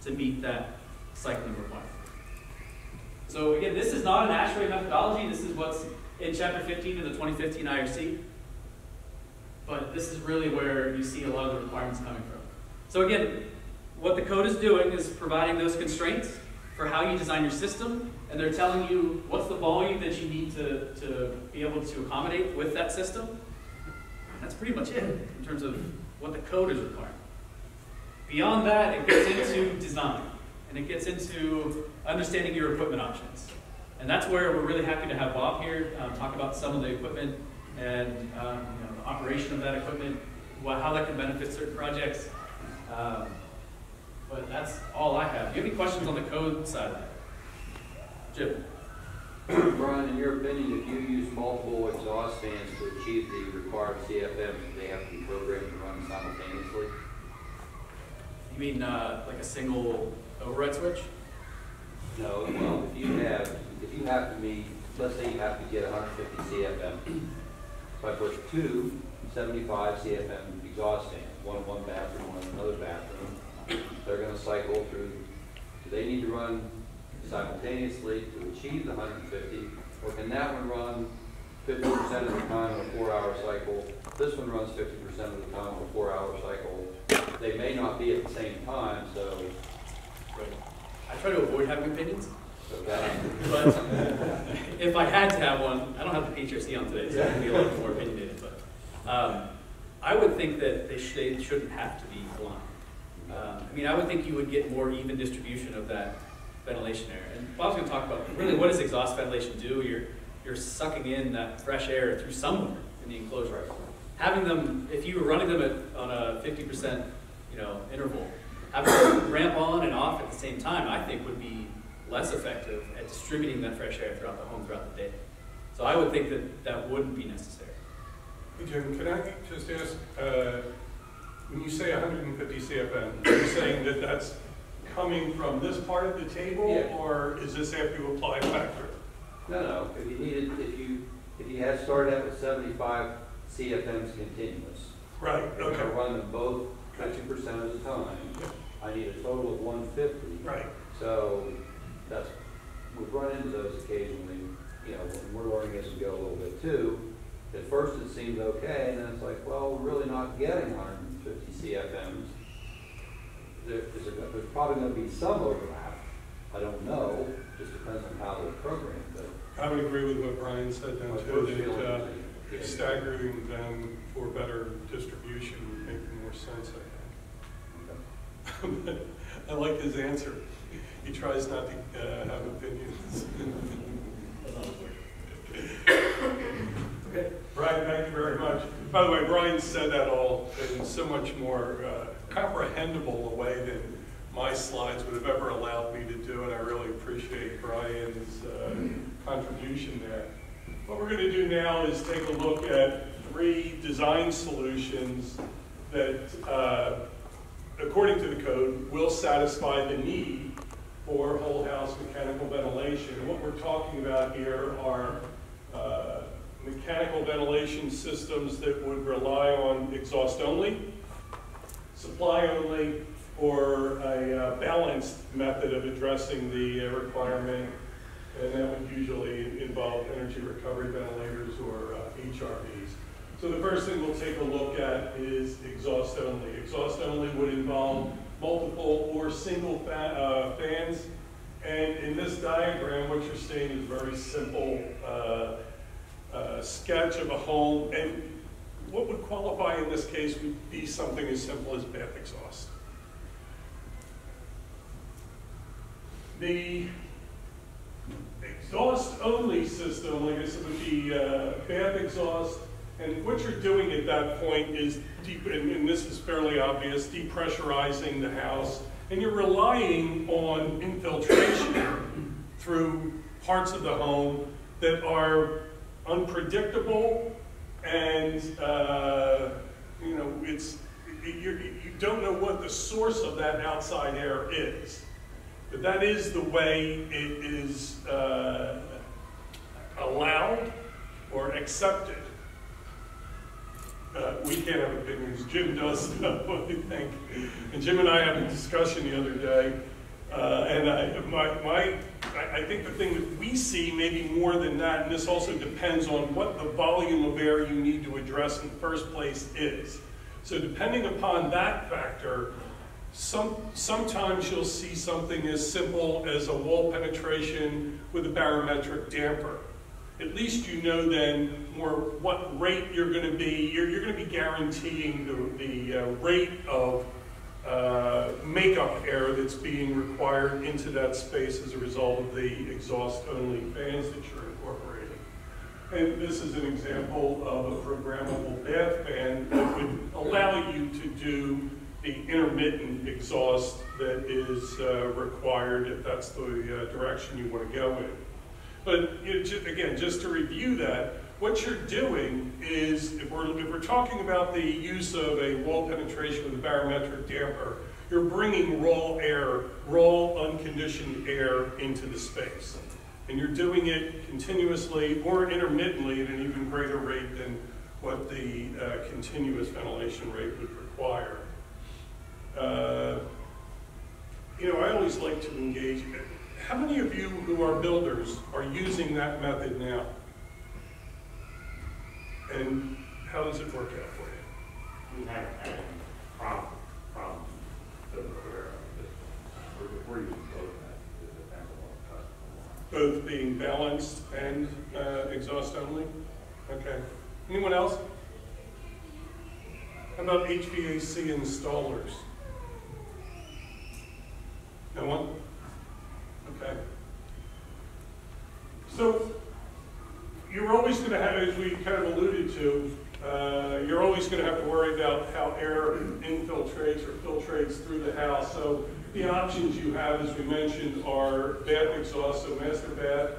to meet that cycling requirement. So again, this is not an ASHRAE methodology. This is what's in Chapter 15 of the 2015 IRC. But this is really where you see a lot of the requirements coming from. So again, what the code is doing is providing those constraints for how you design your system, and they're telling you what's the volume that you need to be able to accommodate with that system. That's pretty much it in terms of what the code is requiring. Beyond that, it gets into design, and it gets into understanding your equipment options. And that's where we're really happy to have Bob here talk about some of the equipment and the operation of that equipment, how that can benefit certain projects. But that's all I have. Do you have any questions on the code side of that? Jim? Brian, in your opinion, if you use multiple exhaust fans to achieve the required CFM, do they have to be programmed to run simultaneously? You mean like a single override switch? No, well, if you have to meet, let's say you have to get 150 CFM. So I put two 75 CFM exhaust fans, one in one bathroom, one in another bathroom. They're going to cycle through. Do they need to run simultaneously to achieve the 150, or can that one run 50% of the time on a 4-hour cycle? This one runs 50% of the time on a 4-hour cycle. They may not be at the same time, so. Right. I try to avoid having opinions. Okay. But if I had to have one, I don't have the HRC on today, so I can be a little more opinionated. But I would think that they shouldn't have to be aligned. I mean, I would think you would get more even distribution of that ventilation air. And Bob's going to talk about really what does exhaust ventilation do? You're sucking in that fresh air through somewhere in the enclosure. Having them, if you were running them on a 50% interval, having them ramp on and off at the same time, I think would be less effective at distributing that fresh air throughout the home throughout the day. So I would think that that wouldn't be necessary. Hey Jim, can I just ask, when you say 150 CFM, are you saying that that's coming from this part of the table, Yeah. or is this after you apply a factor? No. If you needed, if you had started out with 75 CFMs continuous, Right. you're going to Okay. run them both 50% of the time. I need a total of 150. Right. So we've run into those occasionally. When we're learning as we go a little bit too. At first it seemed okay, and then it's like, well, we're really not getting 150 CFMs. There's probably going to be some overlap. I don't know. Just depends on how they're programmed. But I would agree with what Brian said then too, that yeah. staggering them for better distribution would make more sense, I think. But I like his answer. He tries not to have opinions. Okay. Brian, thank you very much. By the way, Brian said that all in so much more comprehensible a way than my slides would have ever allowed me to do, and I really appreciate Brian's contribution there. What we're going to do now is take a look at 3 design solutions that, according to the code, will satisfy the need for whole house mechanical ventilation. And what we're talking about here are mechanical ventilation systems that would rely on exhaust only, supply only, or a balanced method of addressing the requirement, and that would usually involve energy recovery ventilators or HRVs. So the first thing we'll take a look at is exhaust only. Exhaust only would involve multiple or single fans, and in this diagram what you're seeing is a very simple sketch of a home, and what would qualify in this case would be something as simple as bath exhaust. The exhaust-only system, like I said, would be bath exhaust, and what you're doing at that point is, and this is fairly obvious, depressurizing the house, and you're relying on infiltration through parts of the home that are unpredictable, and you don't know what the source of that outside air is. But that is the way it is allowed or accepted. We can't have opinions. Jim does know what we think. And Jim and I had a discussion the other day. again, I think the thing that we see maybe more than that, and this also depends on what the volume of air you need to address in the first place is. So depending upon that factor, sometimes you'll see something as simple as a wall penetration with a barometric damper. At least you know then more what rate you're going to be. You're going to be guaranteeing the rate of makeup air that's being required into that space as a result of the exhaust-only fans that you're incorporating. And this is an example of a programmable bath fan that would allow you to do the intermittent exhaust that is required if that's the direction you want to go in. But again, just to review that, what you're doing is, if we're talking about the use of a wall penetration with a barometric damper, you're bringing raw air, raw unconditioned air into the space. And you're doing it continuously or intermittently at an even greater rate than what the continuous ventilation rate would require. I always like to engage. How many of you who are builders are using that method now? And how does it work out for you? We haven't had any problems that we're aware of. We're using both methods. It depends on what the customer wants. Both being balanced and exhaust only? Okay. Anyone else? How about HVAC installers? No one? Okay. So you're always going to have, as we kind of alluded to, you're always going to have to worry about how air infiltrates or filtrates through the house. So the options you have, as we mentioned, are bath exhaust, so master bath.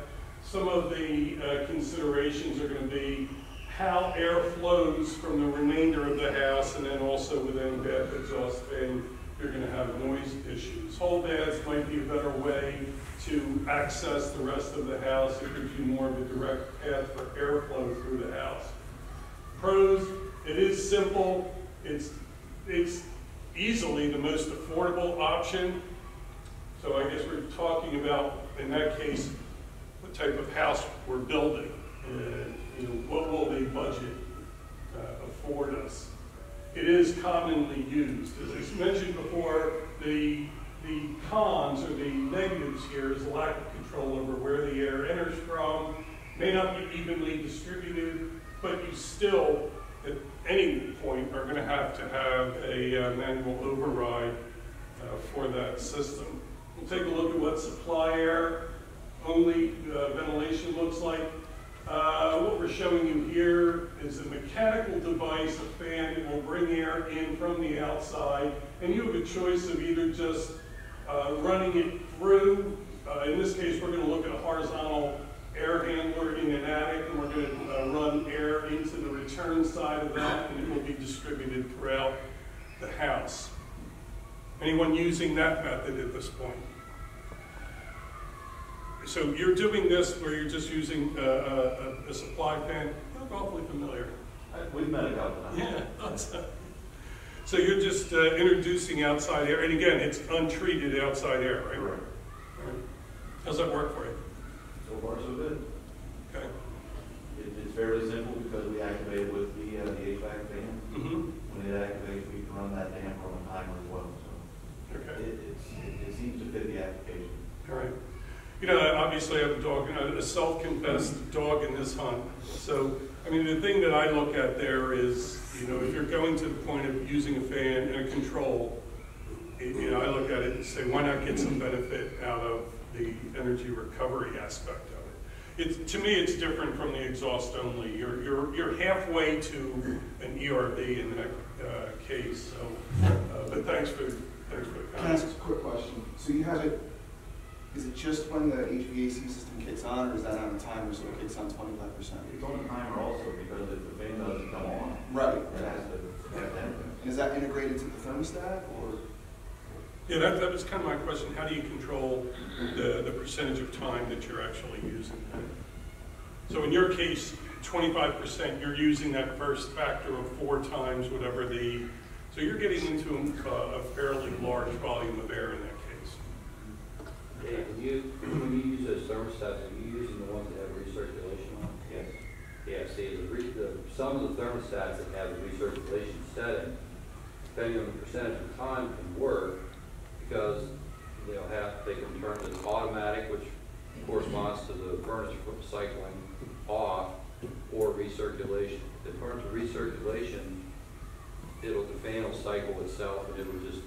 Some of the considerations are going to be how air flows from the remainder of the house, and then also within bath exhaust fan, you're going to have noise issues. Whole baths might be a better way to access the rest of the house. It gives you more of a direct path for airflow through the house. Pros, it is simple. It's easily the most affordable option. So I guess we're talking about, in that case, what type of house we're building. What will the budget afford us? It is commonly used. As I mentioned before, the cons or the negatives here is the lack of control over where the air enters from, may not be evenly distributed, but you still, at any point, are going to have a manual override for that system. We'll take a look at what supply air only ventilation looks like. What we're showing you here is a mechanical device, a fan that will bring air in from the outside, and you have a choice of either just running it through. In this case, we're going to look at a horizontal air handler in an attic, and we're going to run air into the return side of that, and it will be distributed throughout the house. Anyone using that method at this point? So you're doing this where you're just using a supply fan. You look awfully familiar. We've met a couple times. Yeah. So you're just introducing outside air, and again, it's untreated outside air, right? Right. Right. How's that work for you? So far, so good. Okay. It's fairly simple because we activate it with the HVAC fan. Mm-hmm. When it activates, we can run that damper on a timer as well. So Okay. it seems to fit the application. All right. Obviously I have a dog, a self-confessed dog in this hunt. So, the thing that I look at there is, if you're going to the point of using a fan and a control, I look at it and say, why not get some benefit out of the energy recovery aspect of it? To me, it's different from the exhaust only. You're halfway to an ERD in that case. So, but thanks for the Can I comments. ask a quick question? So you have it, is it just when the HVAC system kicks on, or is that on a timer so it kicks on 25%? It's on the timer also because if the fan doesn't come on, Right. it has to have that. And is that integrated to the thermostat, or? Yeah, that was kind of my question. How do you control the percentage of time that you're actually using that? So in your case, 25%, you're using that first factor of 4 times whatever so you're getting into a fairly large volume of air in that case. thermostats, are you using the ones that have recirculation on? Yes. Yeah, see, some of the thermostats that have the recirculation setting, depending on the percentage of time, can work because they can turn it automatic, which corresponds to the furnace cycling off, or recirculation. If it turns to recirculation, the fan will cycle itself and it will just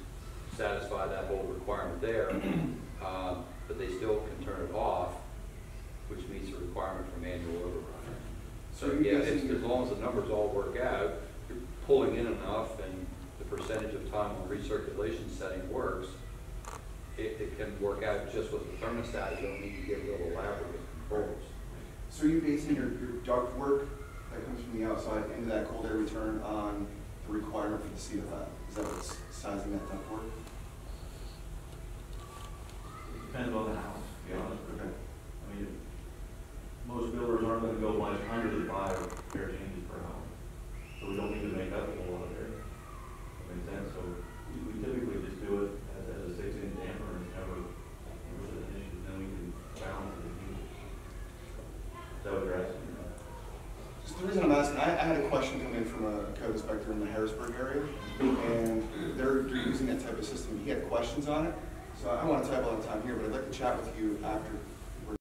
satisfy that whole requirement there. But they still can turn it off, which meets the requirement for manual override. So yeah, as long as the numbers all work out, you're pulling in enough and the percentage of time on recirculation setting works, it can work out just with the thermostat. You don't need to get real elaborate controls. So are you basing your duct work that comes from the outside into that cold air return on the requirement for the CFM? Is that what's sizing that duct work? Depends on the house, to be honest. Okay. I mean, most builders aren't gonna go like 105 air changes per hour. So we don't need to make up a whole lot of air. That makes sense, so we typically just do it as a 6-inch damper and never an issue, then we can balance it. Is that what you're asking? Just the reason I'm asking, I had a question come in from a code inspector in the Harrisburg area, and they're using that type of system. He had questions on it, so I don't want to tie up all the time here, but I'd like to chat with you after